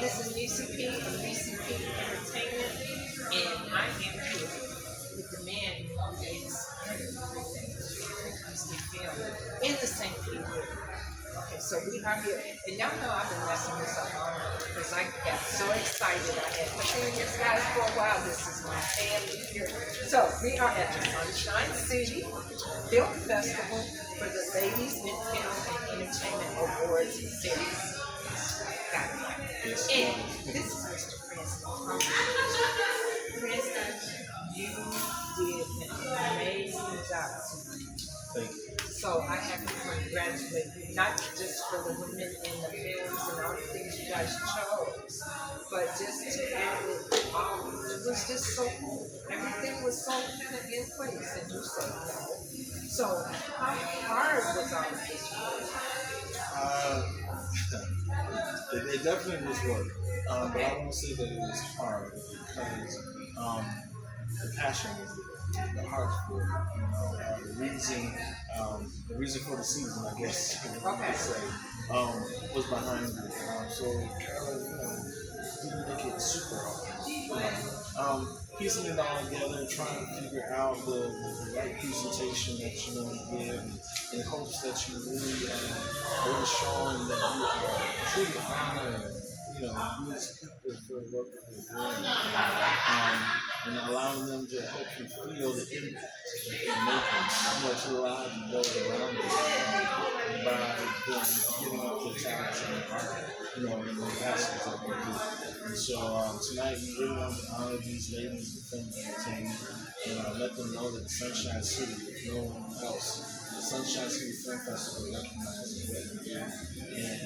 this is Nessyp of NPE Entertainment, and I am here with the man who is in the St. Pete. Okay, so we are here, and y'all know I've been messing this up all night because I got so excited. I had been seeing this guys for a while. This is my family here. So we are at the Sunshine City Film Festival for the Ladies in Film and Entertainment Awards series. Got it. And this is Mr. Cranstan Cumberbatch. Cranstan, you did an amazing job tonight. Thank you. So I have to congratulate you, not just for the women in the films and all the things you guys chose, but just to have it all. It was just so cool. Everything was so kind of in place, and you said no. So how hard was all of this work? It definitely was work, but I won't say that it was hard because the passion was there. The heart for it, the reason for the season, I guess you could say, was behind it. So Carol, didn't make it super hard. Piecing it all together, trying to figure out the right presentation that you want to give, in hopes that you really are showing that you are truly honoring, these people for the work that they're doing. And allowing them to hopefully feel the impact that they're making, to allow them to go around them by them giving up their talents and their art, in the aspects that they do. And so tonight we really want to honor these ladies in film entertainment and let them know that the Sunshine City, if no one else, the Sunshine City Film Festival recognizes what they do. And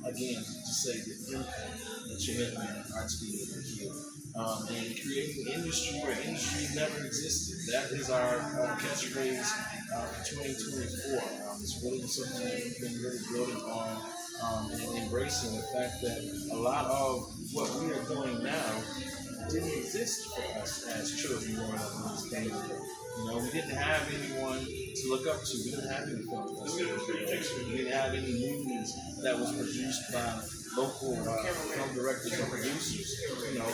again, to say the impact that you're making in arts being able to heal. And creating an industry where industry never existed. That is our catchphrase for 2024. It's really something that we've been really building on and embracing the fact that a lot of what we are doing now didn't exist for us as children growing up in this family. We didn't have anyone to look up to. We didn't have any film festivals. We didn't have any movies that was produced by local film directors or producers,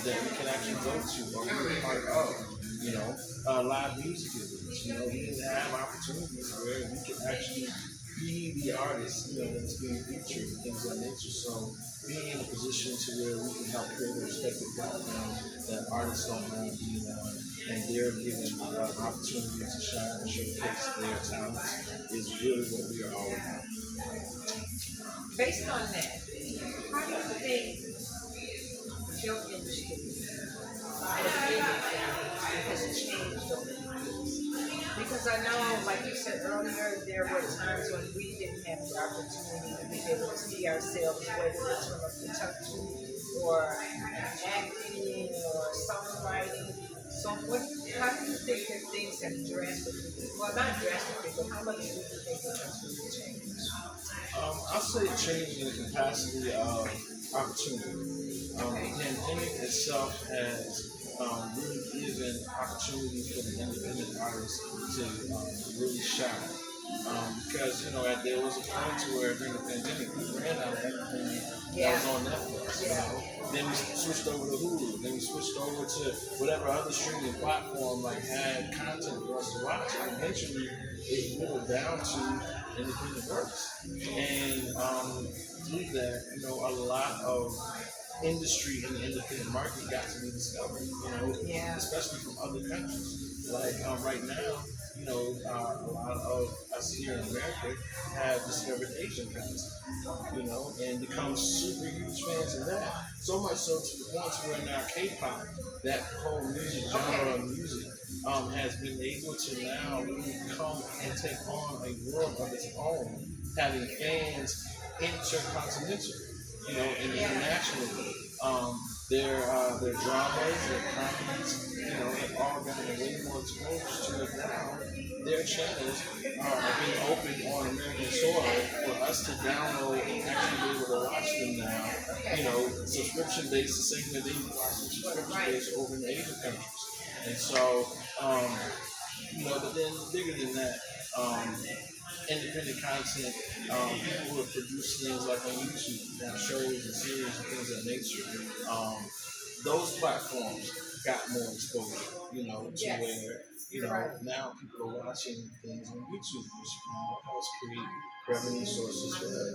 that we can actually go to or be a part of, live music events. We didn't have opportunities where we could actually be the artist, that's being featured and things of that nature. So being in a position to where we can help create a respected platform that artists don't mind being on, and they're given opportunities to shine and showcase their talents is really what we are all about. Based on that, how do you think the film industry has changed over the years? Because I know, like you said earlier, there were times when we didn't have the opportunity to be able to see ourselves, whether it's from a production or acting or songwriting. So how do you think that things have drastically, well, not drastically, but how much do you think it has really changed? I'll say it changed in the capacity of opportunity. The pandemic itself has really given opportunity for the independent artists to really shine. Because, there was a point to where during the pandemic, we ran out of everything that was on Netflix. Then we switched over to Hulu. Then we switched over to whatever other streaming platform had content for us to watch. And eventually, it whittled down to independent works. And through that, a lot of industry in the independent market got to be discovered, especially from other countries. Like right now, a lot of us here in America have discovered Asian content, and become super huge fans of that. So much so to the point where now K-pop, that whole music genre of music, has been able to now really come and take on a world of its own, having fans intercontinental, and internationally. Their dramas, their comedies, have all gotten way more exposed to it now. Their channels are being opened on American soil for us to download and actually be able to watch them now. Subscription based, the same way they watch subscription based over in the Asian countries. And so, but then bigger than that, independent content, people who have produced things like on YouTube, shows and series and things of that nature, those platforms got more exposure, to Yes. where, You're right. now people are watching things on YouTube, which now helps create revenue sources for them.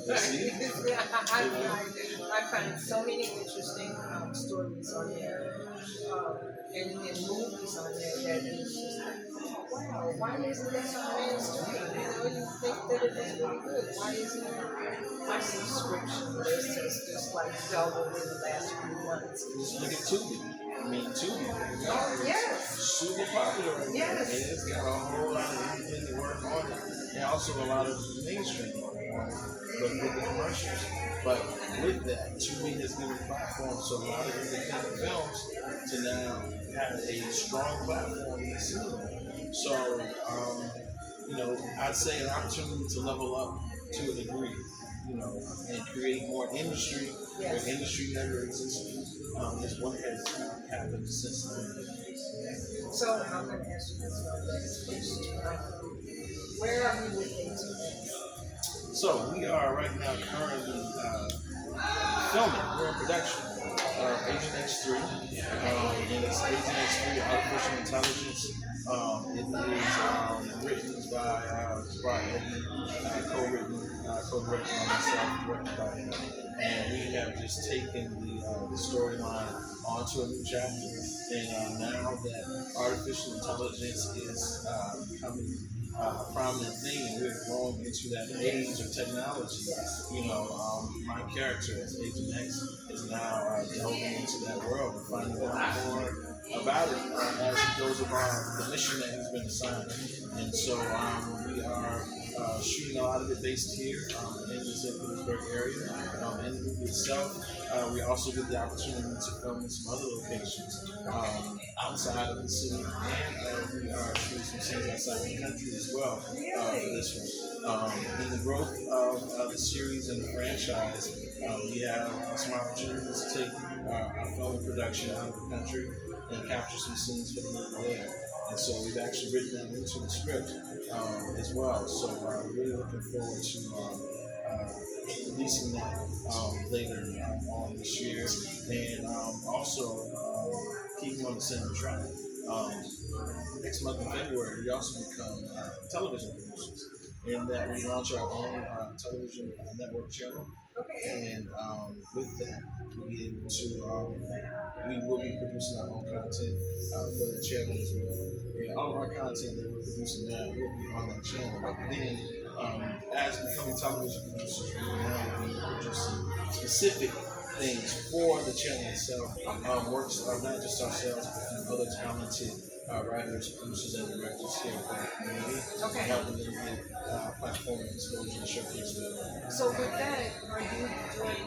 You see? I find so many interesting stories on there, and movies on there that is just like, oh wow, why isn't that so mainstream? You think that it was really good. Why isn't it? My subscription list has just like doubled in the last few months. Just look at Tubi. I mean, Tubi Oh is yes, super popular right now. yes. And it's got a whole lot of independent work on it. And also a lot of mainstream work on it, but with the commercials. But with that, Tubi has given platforms to a lot of independent films to now have a strong platform in the cinema. So, I'd say an opportunity to level up to a degree, and create more industry where industry never existed, is what has happened since then. So I'm going to ask you this next question. Where are we with ATX? So we are right now currently filming. We're in production. Agent X3, and it's Agent X3 Artificial Intelligence. It is written by Edmund, co-written, co-directed by myself, directed by him. And we have just taken the storyline onto a new chapter. And now that artificial intelligence is becoming a prominent thing, and we're growing into that age of technology. My character as Agent X is now delving into that world and finding out more about it as he goes about the mission that he's been assigned. And so we are shooting a lot of it based here in the St. Petersburg area. In the movie itself, we also get the opportunity to film in some other locations outside of the city, and we are shooting some scenes outside the country as well for this one. In the growth of the series and the franchise, we have some opportunities to take our film production out of the country and capture some scenes for the movie there. And so we've actually written that into the script as well. So we're really looking forward to releasing that later on this year, and also keeping on the same track. Next month in February, we also become television producers, in that we launch our own television network channel. And with that, we'll be able to, we will be producing our own content for the channel as well. And all of our content that we're producing now will be on that channel. But then, as becoming television producers, we will now be producing specific things for the channel itself. Works of not just ourselves, but other talented writers, producers, and directors here for the community. Helping them get platform and exposure and showcase them. So with that, are you doing,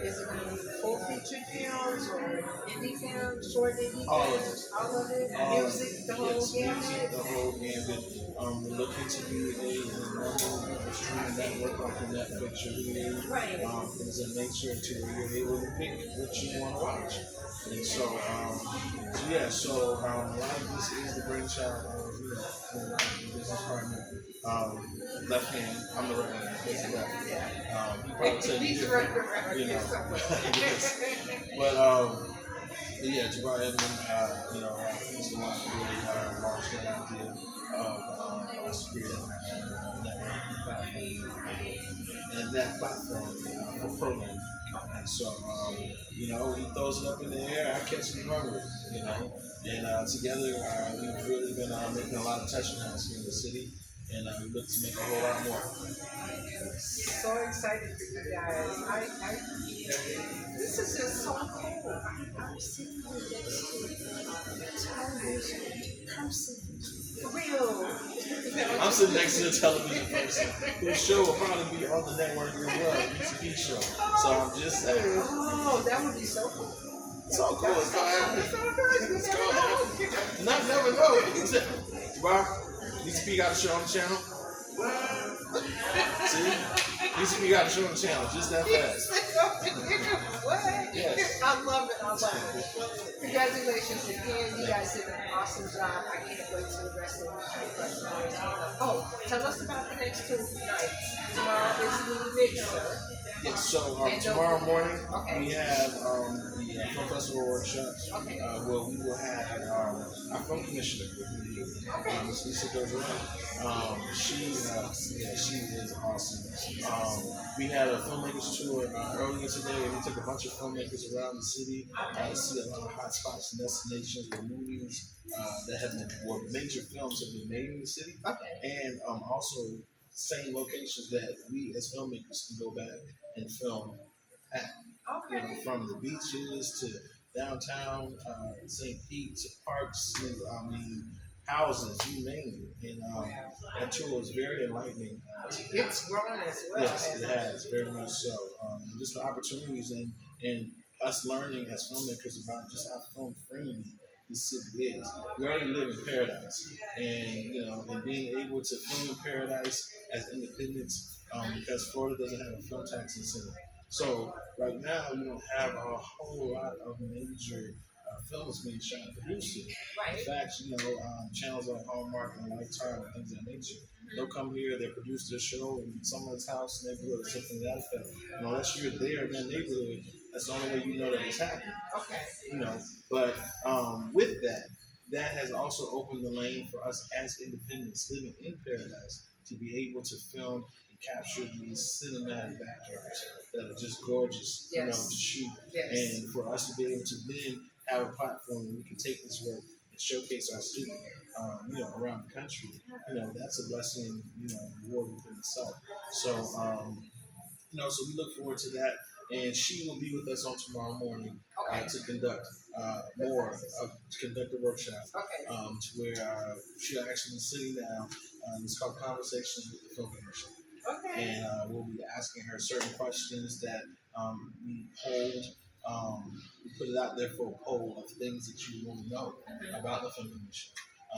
is it going to be full feature films or indie films, short indie films? All of it? Music, the whole gamut? Music, the whole gambit. We're looking to be a normal streaming network like a Netflix or Hulu, things of that nature, to where you're able to pick what you want to watch. And so, so a lot of this is the brainchild of the business partner. Left hand, I'm the right hand, he's the left. He probably tell you different, yes. But Jabbar Edmond, he's the one who really launched that idea of us creating a network platform, and that platform for programming. And so, he throws it up in the air, I catch it and run with it, And together, we've really been making a lot of touchdowns here in the city, and we look to make a whole lot more. So excited for you guys. This is just so cool. I'm sitting here next to a television person. For real. I'm sitting next to a television person whose show will probably be on the network as well, a TV show. So I'm just saying. Oh, that would be so cool. So cool. It's going to happen. It's going to happen. Not never know. Jabbar, DCP got a show on the channel. See? DCP got a show on the channel just that fast. What? Yes. I love it. Congratulations again. You guys did an awesome job. I can't wait till the rest of the show. Oh, tell us about the next two nights. Tomorrow is the mixer. Yes, so And tomorrow those, morning okay, we have the film festival workshops okay, where we will have our film commissioner will be here. okay. Miss Lisa Dozier. Yeah, she is awesome. We had a filmmakers tour earlier today, and we took a bunch of filmmakers around the city to see a lot of hot spots and destinations where movies that have been, where major films have been made in the city, Okay. and also same locations that we as filmmakers can go back and film at. You know, Okay. from the beaches to downtown, St. Pete to parks, I mean, houses, you name it. And Wow. that tour was very enlightening. It's grown as well. Yes, it Hasn't has, very much so. Just the opportunities and us learning as filmmakers about just how film friendly this city is. We already live in paradise, and you know, and being able to film in paradise as independents, because Florida doesn't have a film tax incentive. So right now, we don't have a whole lot of major films being shot and produced here. In Right. fact, you know, channels like Hallmark and Lifetime and things of that nature, they'll come here, they produce their show in someone's house, neighborhood, or something like that effect. And unless you're there in that neighborhood, that's the only way you know that it's happening. Okay. You know, but with that, that has also opened the lane for us as independents living in paradise to be able to film and capture these cinematic backdrops that are just gorgeous, you know, to Yes. shoot, Yes. and for us to be able to then have a platform where we can take this work and showcase our students, you know, around the country. You know, that's a blessing, you know, reward within itself. So, you know, so we look forward to that. And she will be with us on tomorrow morning Okay. to conduct to conduct a workshop Okay. to where she'll actually be sitting down. It's called Conversations with the Film Commission. Okay. And we'll be asking her certain questions that we polled. We put it out there for a poll of things that you want to know about the film commission.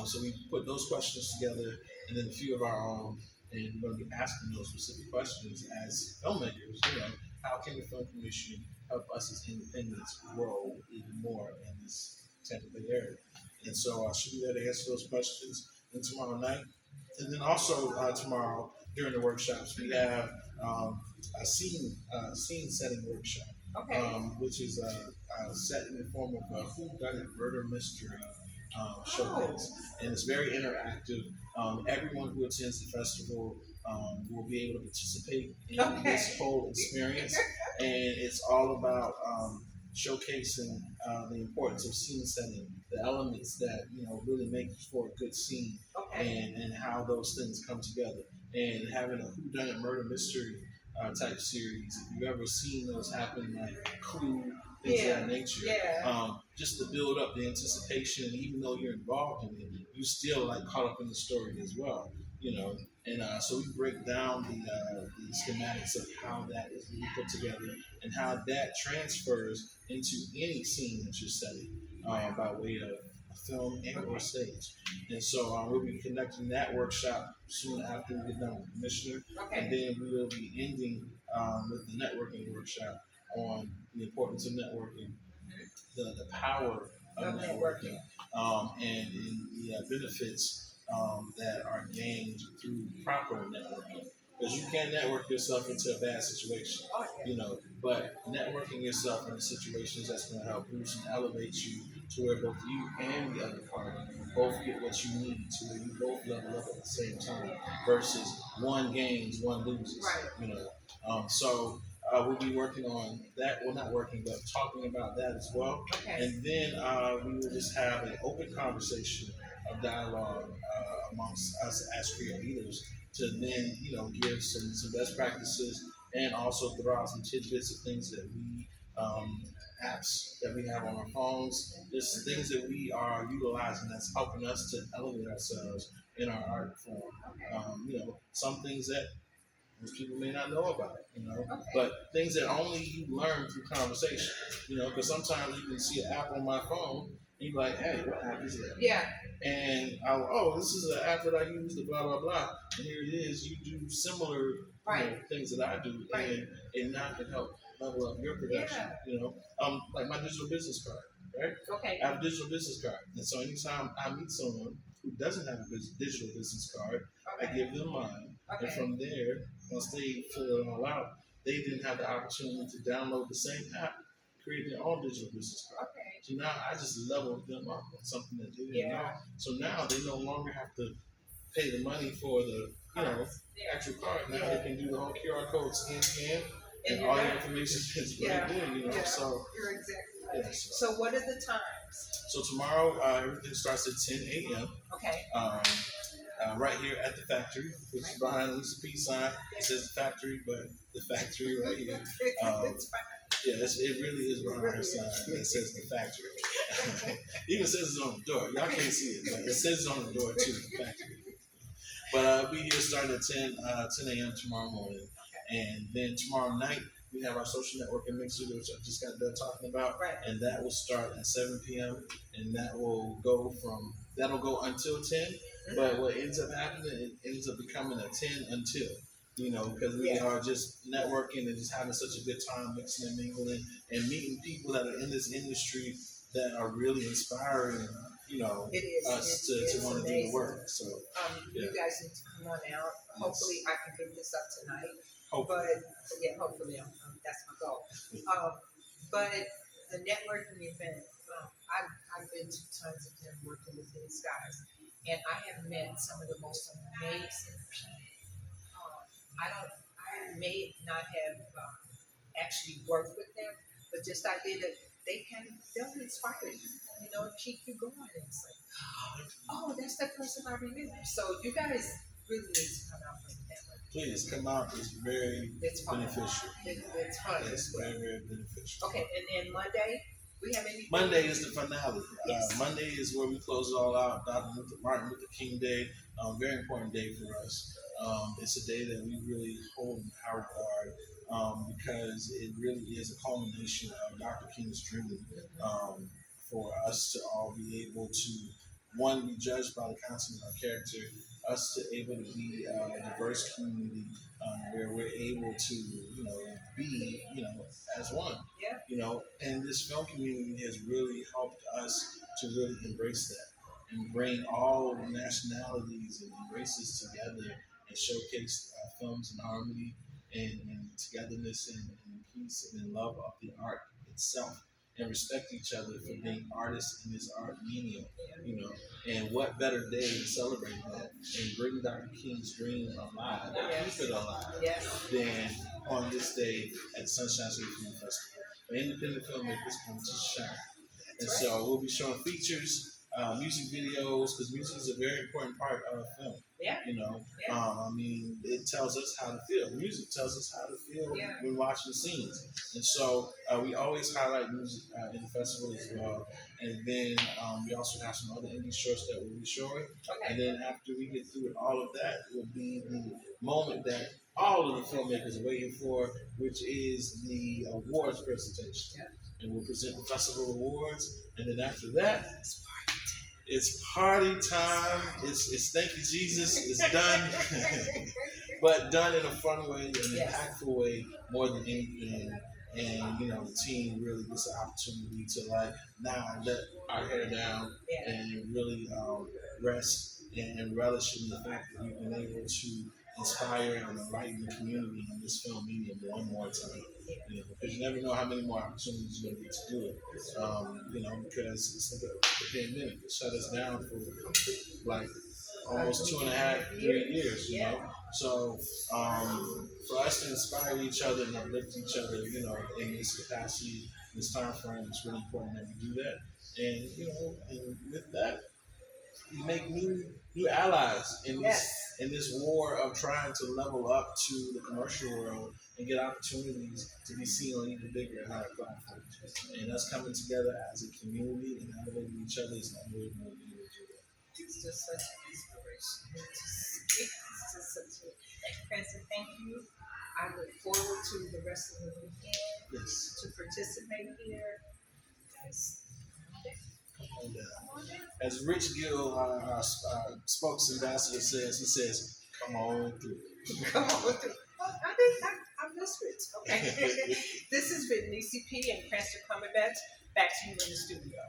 So we put those questions together, and then a few of our own, and we're going to be asking those specific questions as filmmakers. You know, how can the film commission help us as independents grow even more in this Tampa Bay area? And so she'll be there to answer those questions. And tomorrow night, and then also tomorrow during the workshops, we have a scene setting workshop, Okay. which is set in the form of a whodunit murder mystery showcase, and it's very interactive. Everyone who attends the festival will be able to participate in this whole experience, and it's all about showcasing the importance of scene setting, the elements that you know really make for a good scene, Okay. and how those things come together. And having a whodunit murder mystery type series, if you've ever seen those happen, like Clue, things of that nature, Yeah. just to build up the anticipation, and even though you're involved in it, you still like caught up in the story as well. You know, and so we break down the schematics of how that is really put together and how that transfers into any scene that you're setting by way of film and or stage. And so we'll be conducting that workshop soon after we get done with the commissioner. And Okay. then we will be ending with the networking workshop on the importance of networking, the power of networking, and the benefits that are gained through proper networking. Because you can't network yourself into a bad situation, Oh, yeah. you know, but networking yourself into situations that's going to help boost and elevate you to where both you and the other party both get what you need, to where you both level up at the same time versus one gains, one loses, Right. you know. So we'll be working on that. Well, not working, but talking about that as well. Okay. And then we will just have an open conversation of dialogue amongst us as creators to then, you know, give some best practices and also throw out some tidbits of things that we apps that we have on our phones, just things that we are utilizing that's helping us to elevate ourselves in our art form. You know, some things that most people may not know about it, you know, but things that only you learn through conversation, you know, because sometimes you can see an app on my phone and you're like, hey, what app is that? Yeah. And oh, this is an app that I use, the blah, blah, blah. And here it is, you do similar things that I do, and that can help level up your production, you know, like my digital business card, right? Okay. I have a digital business card. And so anytime I meet someone who doesn't have a digital business card, I give them mine. And from there, once they fill it all out, they didn't have the opportunity to download the same app, create their own digital business card. Okay. So now I just leveled them up on something that they didn't know. So now they no longer have to pay the money for the, actual card. Now they can do the whole QR code scan, and all the information is right there, So you're exactly right. yeah, So what are the times? so tomorrow everything starts at 10 a.m. Okay. Right here at the factory, which is behind the Nessyp sign. It says the factory, but the factory right here. It really is behind her sign. It says the factory. Even says it's on the door. Y'all can't see it, but it says it's on the door too, the factory. But I'll be here starting at 10 a.m. tomorrow morning. And then tomorrow night, we have our social networking mixer, which I just got done talking about. Right. And that will start at 7 p.m. And that'll go until 10. But what ends up happening, it ends up becoming a 10 until, because we are just networking and just having such a good time mixing and mingling and meeting people that are in this industry that are really inspiring, us to want to do the work. So, you guys need to come on out. Hopefully, I can get this up tonight. Hopefully. But hopefully, that's my goal. But the networking event, I've been to tons of them working with these guys, and I have met some of the most amazing people. I may not have actually worked with them, but just I did it. They'll inspire you, keep you going. And it's like, oh, that's the person I remember. So you guys really need to come out for the network. Please come out. It's very beneficial. It's fun. It's very, very beneficial. Okay, and then Monday, we have any? Monday is the finale. Yes. Monday is where we close it all out. Martin Luther King Day, very important day for us. It's a day that we really hold in high regard because it really is a culmination of Dr. King's dream for us to all be able to, one, be judged by the content of our character, us to able to be a diverse community where we're able to, be, as one. Yeah. And this film community has really helped us to really embrace that and bring all nationalities and races together and showcase films in harmony and togetherness and peace and in love of the art itself and respect each other for being artists in this art medium, and what better day to celebrate that and bring Dr. King's dream alive, keep it alive, than on this day at Sunshine City Film Festival. For independent filmmakers come to shine. And so we'll be showing features, music videos, because music is a very important part of film. Yeah. It tells us how to feel. Music tells us how to feel when watching scenes. And so we always highlight music in the festival as well. And then we also have some other indie shorts that we'll be showing. Okay. And then after we get through all of that, will be the moment that all of the filmmakers are waiting for, which is the awards presentation. Yeah. And we'll present the festival awards. And then after that, it's party time. It's thank you, Jesus. It's done. But done in a fun way, an impactful way, more than anything. And, the team really gets the opportunity to, now let our hair down and really rest and relish in the fact that we've been able to inspire and enlighten the community in this film medium one more time. Because you never know how many more opportunities you're going to get to do it. Because it's like a pandemic. It shut us down for almost 2.5, 3 years, So for us to inspire each other and uplift each other, in this capacity, this time frame, it's really important that we do that. And, and with that, you make new allies in this war of trying to level up to the commercial world and get opportunities to be seen on even bigger and higher platforms. And us coming together as a community and elevating each other is not really going to be able to do that. It's just such an inspiration. It's just such a Cranstan, thank you. I look forward to the rest of the weekend to participate here. And, as Rich Gill, our spokes ambassador says, he says, "Come on through." Come on through. I missed it. Okay. This has been Nessyp and Cranstan Cumberbatch. Back to you in the studio.